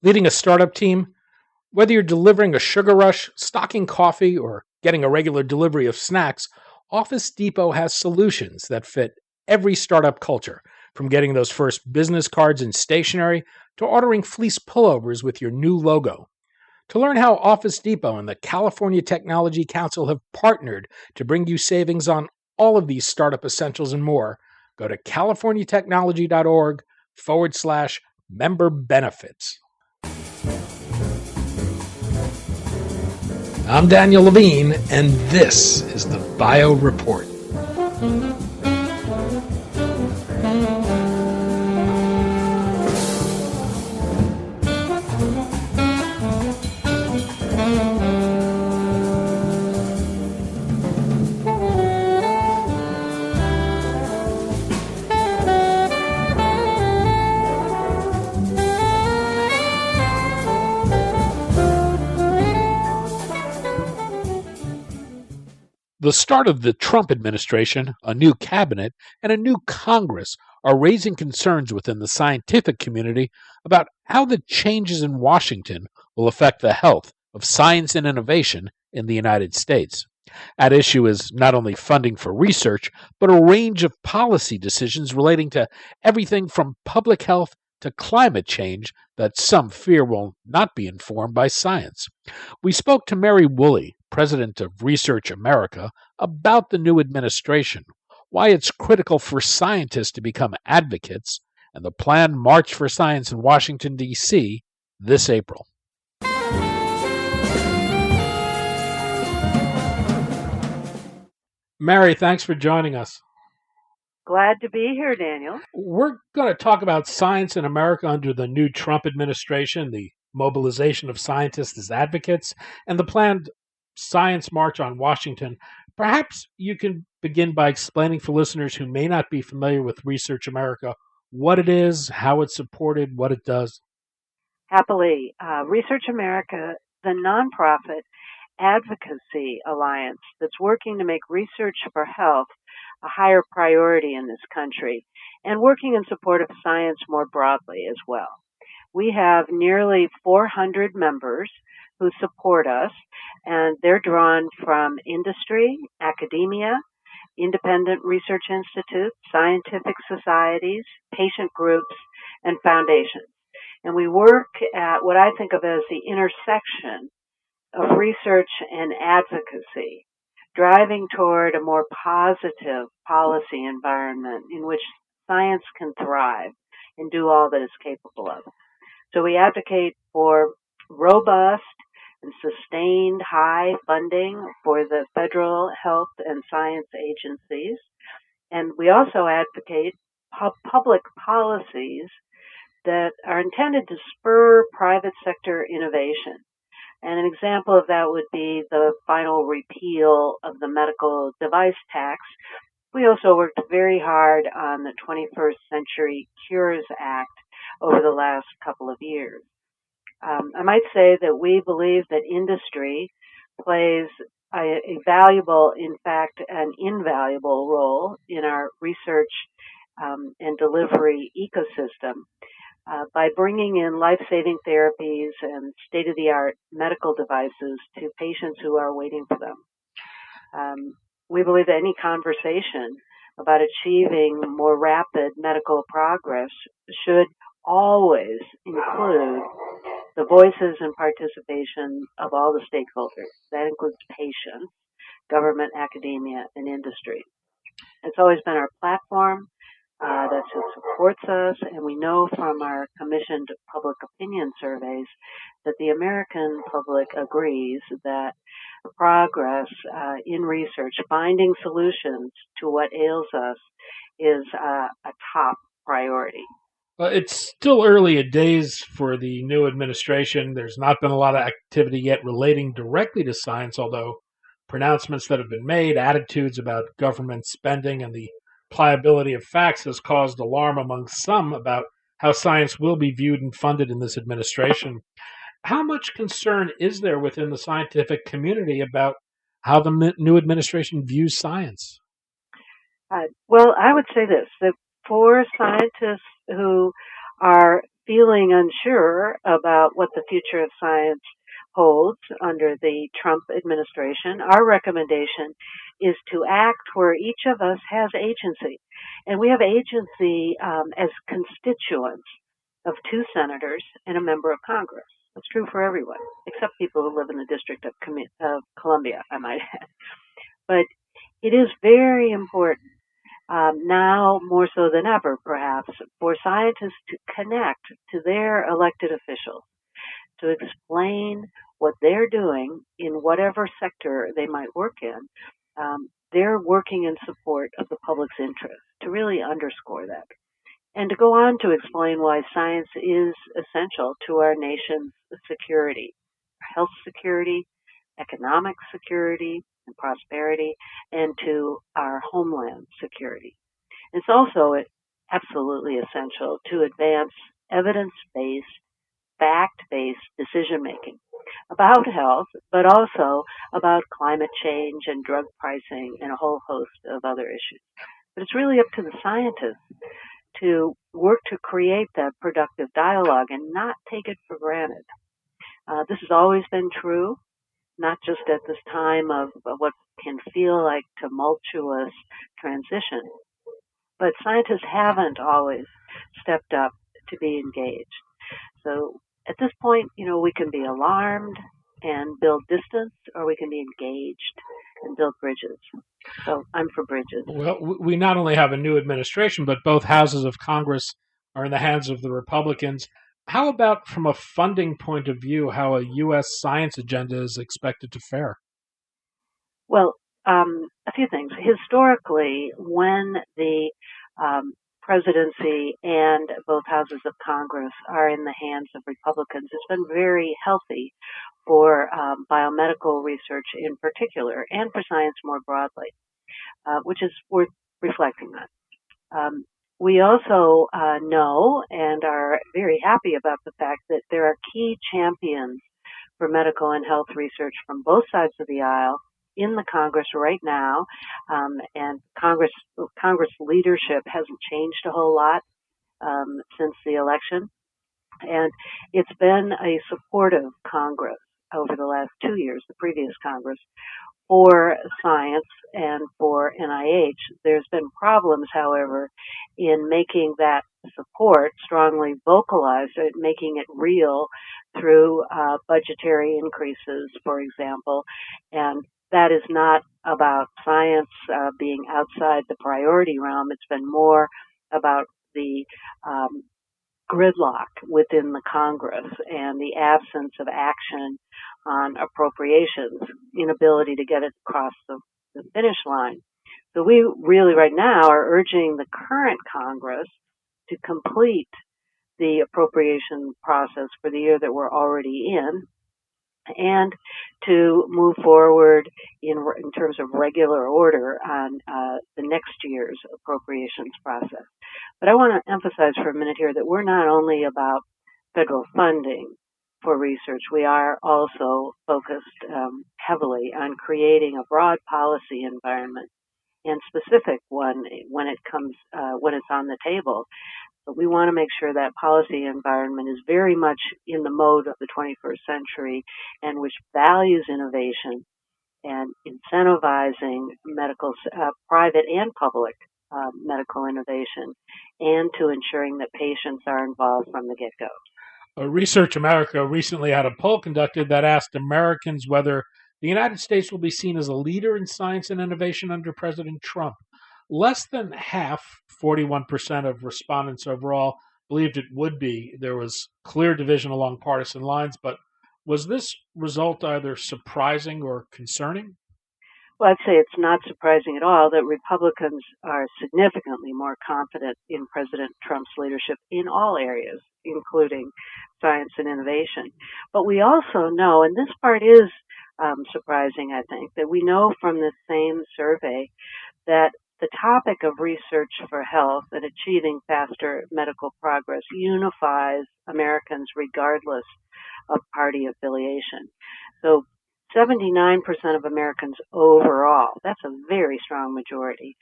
Leading a startup team, whether you're delivering a sugar rush, stocking coffee, or getting a regular delivery of snacks, Office Depot has solutions that fit every startup culture, from getting those first business cards and stationery to ordering fleece pullovers with your new logo. To learn how Office Depot and the California Technology Council have partnered to bring you savings on all of these startup essentials and more, go to californiatechnology.org/member benefits. I'm Daniel Levine, and this is the Bio Report. The start of the Trump administration, a new cabinet, and a new Congress are raising concerns within the scientific community about how the changes in Washington will affect the health of science and innovation in the United States. At issue is not only funding for research, but a range of policy decisions relating to everything from public health to climate change that some fear will not be informed by science. We spoke to Mary Woolley, president of Research America, about the new administration, why it's critical for scientists to become advocates, and the planned March for Science in Washington, D.C. this April. Mary, thanks for joining us. Glad to be here, Daniel. We're going to talk about science in America under the new Trump administration, the mobilization of scientists as advocates, and the planned Science March on Washington. Perhaps you can begin by explaining for listeners who may not be familiar with Research America what it is, how it's supported, what it does. Happily. Research America, the nonprofit advocacy alliance that's working to make research for health a higher priority in this country and working in support of science more broadly as well. We have nearly 400 members who support us, and they're drawn from industry, academia, independent research institutes, scientific societies, patient groups, and foundations. And we work at what I think of as the intersection of research and advocacy, driving toward a more positive policy environment in which science can thrive and do all that it's capable of. So we advocate for robust and sustained high funding for the federal health and science agencies. And we also advocate public policies that are intended to spur private sector innovation. And an example of that would be the final repeal of the medical device tax. We also worked very hard on the 21st Century Cures Act over the last couple of years. I might say that we believe that industry plays a valuable, in fact, an invaluable role in our research and delivery ecosystem. By bringing in life-saving therapies and state-of-the-art medical devices to patients who are waiting for them. We believe that any conversation about achieving more rapid medical progress should always include the voices and participation of all the stakeholders. That includes patients, government, academia, and industry. It's always been our platform. That supports us, and we know from our commissioned public opinion surveys that the American public agrees that progress in research, finding solutions to what ails us, is a top priority. It's still early days for the new administration. There's not been a lot of activity yet relating directly to science, although pronouncements that have been made, attitudes about government spending, and the pliability of facts has caused alarm among some about how science will be viewed and funded in this administration. How much concern is there within the scientific community about how the new administration views science? Well, I would say this, that for scientists who are feeling unsure about what the future of science holds under the Trump administration, our recommendation is to act where each of us has agency. And we have agency as constituents of two senators and a member of Congress. That's true for everyone, except people who live in the District of Columbia, I might add. But it is very important, now more so than ever, perhaps, for scientists to connect to their elected officials, to explain what they're doing in whatever sector they might work in. They're working in support of the public's interest, to really underscore that. And to go on to explain why science is essential to our nation's security, health security, economic security and prosperity, and to our homeland security. It's also absolutely essential to advance evidence-based, fact-based decision-making about health, but also about climate change and drug pricing and a whole host of other issues. But it's really up to the scientists to work to create that productive dialogue and not take it for granted. This has always been true, not just at this time of what can feel like tumultuous transition, but scientists haven't always stepped up to be engaged. So at this point, we can be alarmed and build distance, or we can be engaged and build bridges. So I'm for bridges. Well, we not only have a new administration, but both houses of Congress are in the hands of the Republicans. How about from a funding point of view, how a U.S. science agenda is expected to fare? Well, a few things. Historically, when the presidency and both houses of Congress are in the hands of Republicans, it's been very healthy for biomedical research in particular, and for science more broadly, which is worth reflecting on. We also know and are very happy about the fact that there are key champions for medical and health research from both sides of the aisle in the Congress right now, and Congress leadership hasn't changed a whole lot since the election, and it's been a supportive Congress over the last 2 years, the previous Congress, for science and for NIH. There's been problems, however, in making that support strongly vocalized, making it real through budgetary increases, for example, and that is not about science being outside the priority realm. It's been more about the gridlock within the Congress and the absence of action on appropriations, inability to get it across the finish line. So we really right now are urging the current Congress to complete the appropriation process for the year that we're already in, and to move forward in terms of regular order on the next year's appropriations process. But I want to emphasize for a minute here that we're not only about federal funding for research. We are also focused heavily on creating a broad policy environment, and specific one when it's on the table. But we want to make sure that policy environment is very much in the mode of the 21st century, and which values innovation and incentivizing medical, private and public medical innovation, and to ensuring that patients are involved from the get-go. Research America recently had a poll conducted that asked Americans whether the United States will be seen as a leader in science and innovation under President Trump. Less than half, 41% of respondents overall, believed it would be. There was clear division along partisan lines, but was this result either surprising or concerning? Well, I'd say it's not surprising at all that Republicans are significantly more confident in President Trump's leadership in all areas, including science and innovation. But we also know, and this part is surprising, I think, that we know from the same survey that the topic of research for health and achieving faster medical progress unifies Americans regardless of party affiliation. So 79% of Americans overall, that's a very strong majority,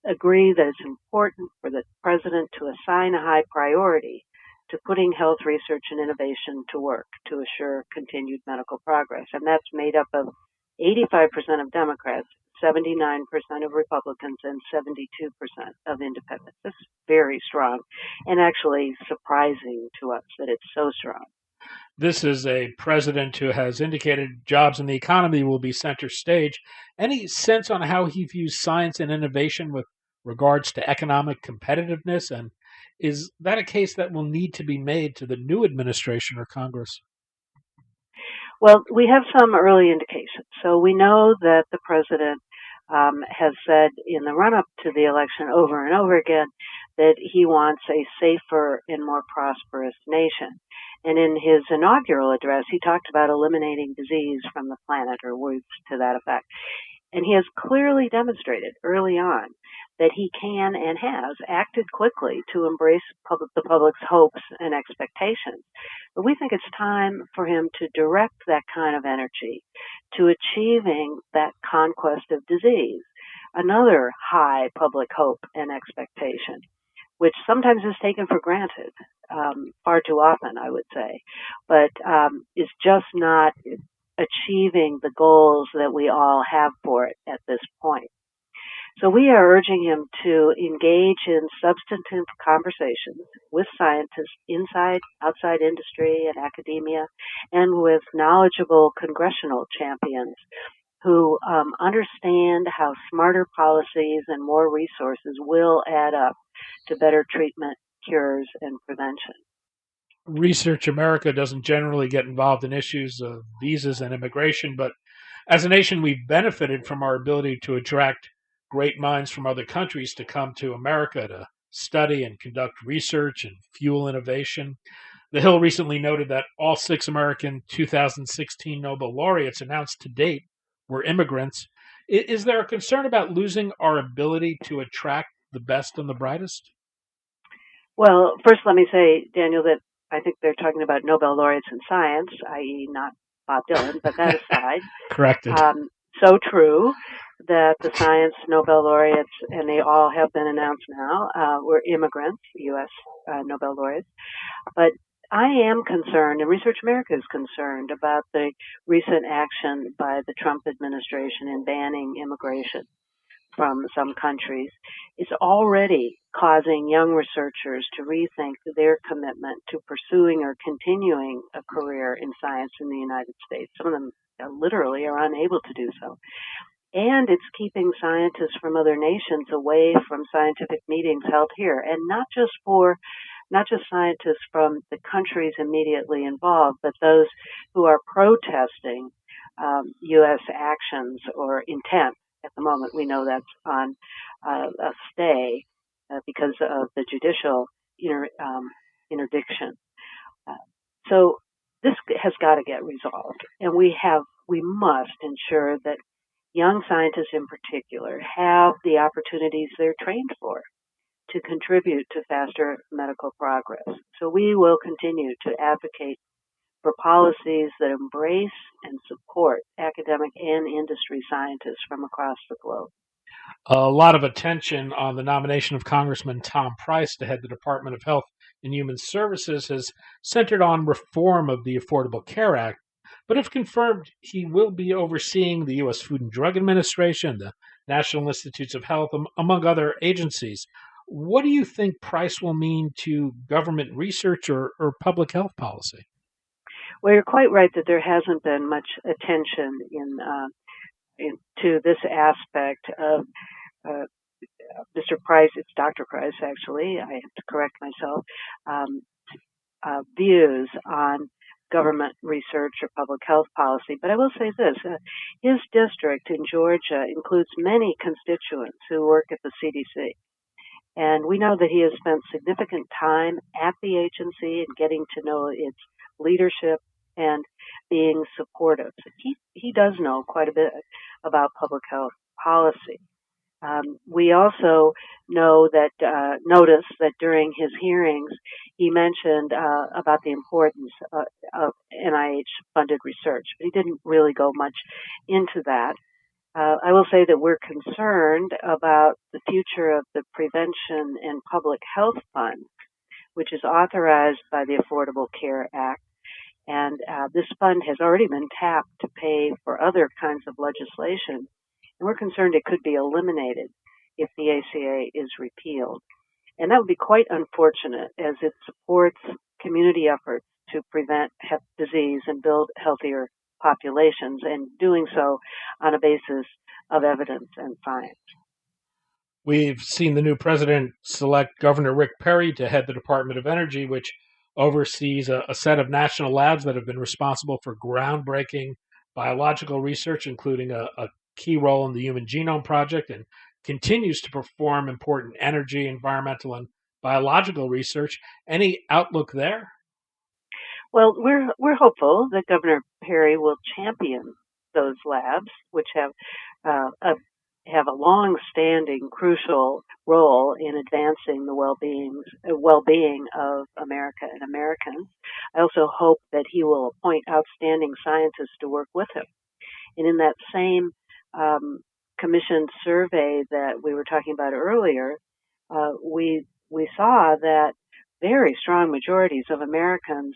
agree that it's important for the president to assign a high priority to putting health research and innovation to work to assure continued medical progress. And that's made up of 85% of Democrats, 79% of Republicans, and 72% of independents. That's very strong and actually surprising to us that it's so strong. This is a president who has indicated jobs and the economy will be center stage. Any sense on how he views science and innovation with regards to economic competitiveness? And is that a case that will need to be made to the new administration or Congress? Well, we have some early indications. So we know that the president has said in the run up to the election over and over again that he wants a safer and more prosperous nation. And in his inaugural address, he talked about eliminating disease from the planet, or words to that effect. And he has clearly demonstrated early on that he can and has acted quickly to embrace the public's hopes and expectations. But we think it's time for him to direct that kind of energy to achieving that conquest of disease, another high public hope and expectation, which sometimes is taken for granted, far too often, I would say, but is just not achieving the goals that we all have for it at this point. So we are urging him to engage in substantive conversations with scientists inside, outside industry and academia, and with knowledgeable congressional champions who understand how smarter policies and more resources will add up to better treatment, cures, and prevention. Research America doesn't generally get involved in issues of visas and immigration, but as a nation, we've benefited from our ability to attract great minds from other countries to come to America to study and conduct research and fuel innovation. The Hill recently noted that all 6 American 2016 Nobel laureates announced to date were immigrants. Is there a concern about losing our ability to attract the best and the brightest? Well, first let me say, Daniel, that I think they're talking about Nobel laureates in science, i.e. not Bob Dylan, but that aside. Corrected. So true that the science Nobel laureates, and they all have been announced now, were immigrants, U.S. Nobel laureates. But I am concerned, and Research America is concerned, about the recent action by the Trump administration in banning immigration from some countries. It's already causing young researchers to rethink their commitment to pursuing or continuing a career in science in the United States. Some of them literally are unable to do so. And it's keeping scientists from other nations away from scientific meetings held here, and not just scientists from the countries immediately involved, but those who are protesting U.S. actions or intent. At the moment, we know that's on a stay because of the judicial interdiction. So this has got to get resolved, and we must ensure that young scientists in particular have the opportunities they're trained for to contribute to faster medical progress. So we will continue to advocate for policies that embrace and support academic and industry scientists from across the globe. A lot of attention on the nomination of Congressman Tom Price to head the Department of Health and Human Services has centered on reform of the Affordable Care Act. But if confirmed, he will be overseeing the U.S. Food and Drug Administration, the National Institutes of Health, among other agencies. What do you think Price will mean to government research or public health policy? Well, you're quite right that there hasn't been much attention to this aspect of Mr. Price. It's Dr. Price, actually. I have to correct myself. Views on government research or public health policy. But I will say this, his district in Georgia includes many constituents who work at the CDC. And we know that he has spent significant time at the agency and getting to know its leadership and being supportive. He does know quite a bit about public health policy. We also know that notice that during his hearings he mentioned about the importance of NIH-funded research, but he didn't really go much into that. I will say that we're concerned about the future of the Prevention and Public Health Fund, which is authorized by the Affordable Care Act. And this fund has already been tapped to pay for other kinds of legislation. And we're concerned it could be eliminated if the ACA is repealed. And that would be quite unfortunate, as it supports community efforts to prevent disease and build healthier populations, and doing so on a basis of evidence and science. We've seen the new president select Governor Rick Perry to head the Department of Energy, which oversees a set of national labs that have been responsible for groundbreaking biological research, including a key role in the Human Genome Project, and continues to perform important energy, environmental, and biological research. Any outlook there? Well, we're hopeful that Governor Perry will champion those labs, which have a long-standing crucial role in advancing the well-being of America and Americans. I also hope that he will appoint outstanding scientists to work with him. And in that same commission survey that we were talking about earlier, we saw that very strong majorities of Americans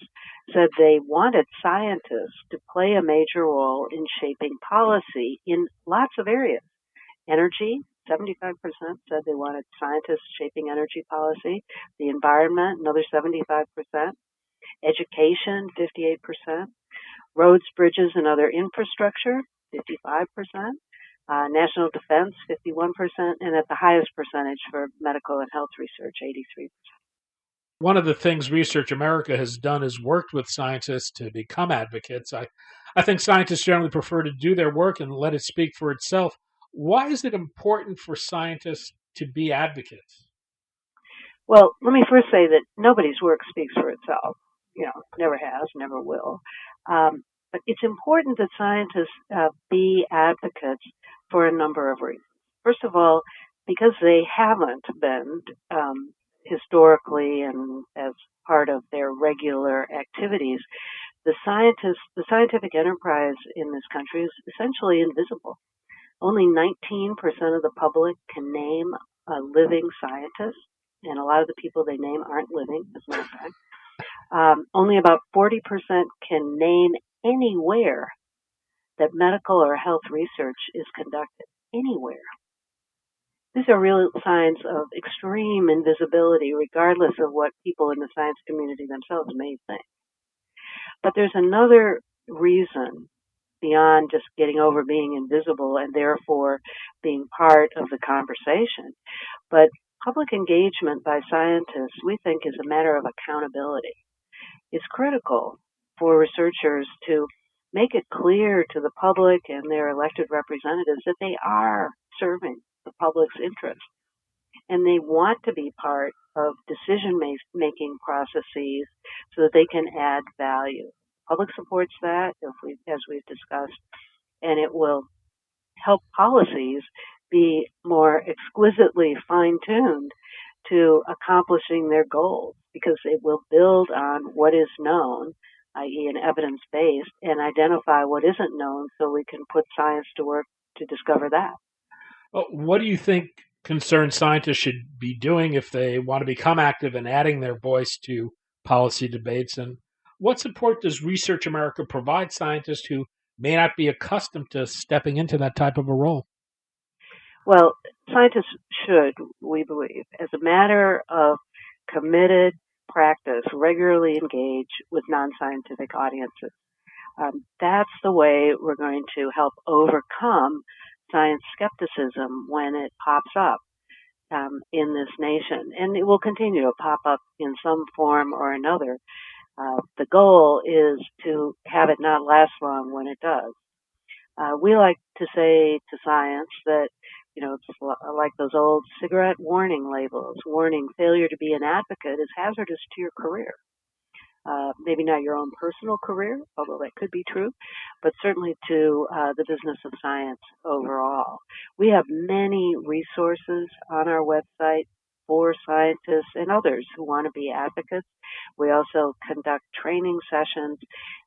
said they wanted scientists to play a major role in shaping policy in lots of areas. Energy, 75% said they wanted scientists shaping energy policy. The environment, another 75%. Education, 58%. Roads, bridges, and other infrastructure, 55%. National defense, 51%. And at the highest percentage for medical and health research, 83%. One of the things Research America has done is worked with scientists to become advocates. I think scientists generally prefer to do their work and let it speak for itself. Why is it important for scientists to be advocates? Well, let me first say that nobody's work speaks for itself. Never has, never will. But it's important that scientists be advocates for a number of reasons. First of all, because they haven't been historically and as part of their regular activities, the scientific enterprise in this country is essentially invisible. Only 19% of the public can name a living scientist, and a lot of the people they name aren't living, as a matter of fact. Only about 40% can name anywhere that medical or health research is conducted. Anywhere. These are real signs of extreme invisibility, regardless of what people in the science community themselves may think. But there's another reason beyond just getting over being invisible and therefore being part of the conversation. But public engagement by scientists, we think, is a matter of accountability. It's critical for researchers to make it clear to the public and their elected representatives that they are serving the public's interest, and they want to be part of decision-making processes so that they can add value. Public supports that, as we've discussed, and it will help policies be more exquisitely fine-tuned to accomplishing their goals, because it will build on what is known, i.e. an evidence-based, and identify what isn't known so we can put science to work to discover that. Well, what do you think concerned scientists should be doing if they want to become active and adding their voice to policy debates? And what support does Research America provide scientists who may not be accustomed to stepping into that type of a role? Well, scientists should, we believe, as a matter of committed practice, regularly engage with non-scientific audiences. That's the way we're going to help overcome science skepticism when it pops up in this nation. And it will continue to pop up in some form or another. The goal is to have it not last long when it does. We like to say to science that, it's like those old cigarette warning labels, warning failure to be an advocate is hazardous to your career. Maybe not your own personal career, although that could be true, but certainly to the business of science overall. We have many resources on our website for scientists and others who want to be advocates. We also conduct training sessions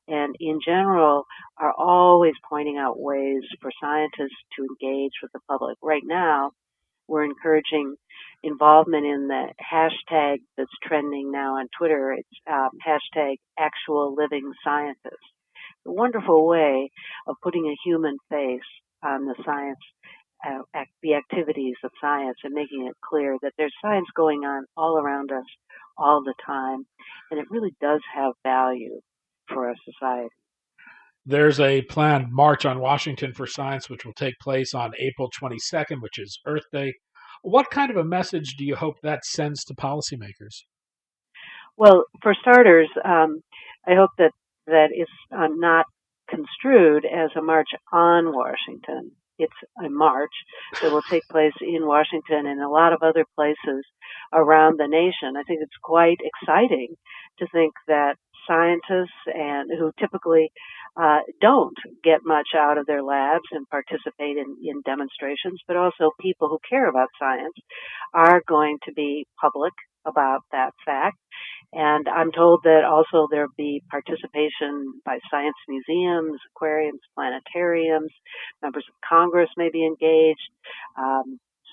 and in general are always pointing out ways for scientists to engage with the public. Right now, We're encouraging involvement in the hashtag that's trending now on Twitter. It's hashtag actual living scientists. A wonderful way of putting a human face on the science, the activities of science, and making it clear that there's science going on all around us all the time, and it really does have value for our society. There's a planned March on Washington for Science, which will take place on April 22nd, which is Earth Day. What kind of a message do you hope that sends to policymakers? Well, for starters, I hope that it's not construed as a march on Washington. It's a march that will take place in Washington and a lot of other places around the nation. I think it's quite exciting to think that scientists and who typically don't get much out of their labs and participate in demonstrations, but also people who care about science are going to be public about that fact. And I'm told that also there'll be participation by science museums, aquariums, planetariums, members of Congress may be engaged,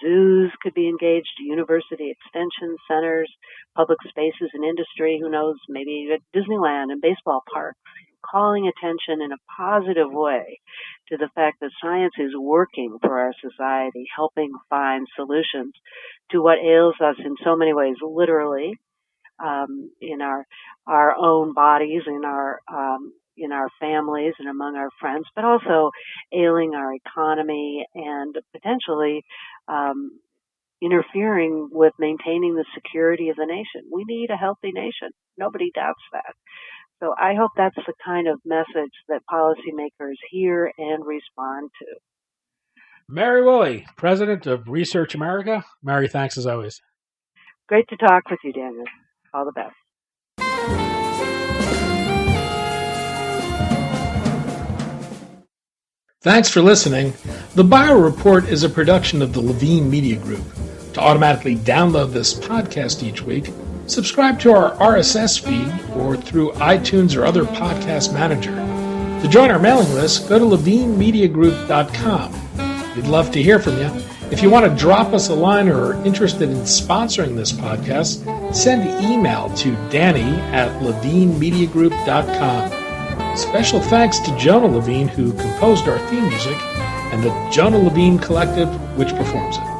zoos could be engaged, university extension centers, public spaces and industry, who knows, maybe at Disneyland and baseball parks, calling attention in a positive way to the fact that science is working for our society, helping find solutions to what ails us in so many ways, literally, in our own bodies, in our families and among our friends, but also ailing our economy and potentially interfering with maintaining the security of the nation. We need a healthy nation. Nobody doubts that. So I hope that's the kind of message that policymakers hear and respond to. Mary Woolley, President of Research America. Mary, thanks as always. Great to talk with you, Daniel. All the best. Thanks for listening. The Bio Report is a production of the Levine Media Group. To automatically download this podcast each week, subscribe to our RSS feed or through iTunes or other podcast manager. To join our mailing list, go to levinemediagroup.com. We'd love to hear from you. If you want to drop us a line or are interested in sponsoring this podcast, send an email to danny@levinemediagroup.com. Special thanks to Jonah Levine, who composed our theme music, and the Jonah Levine Collective, which performs it.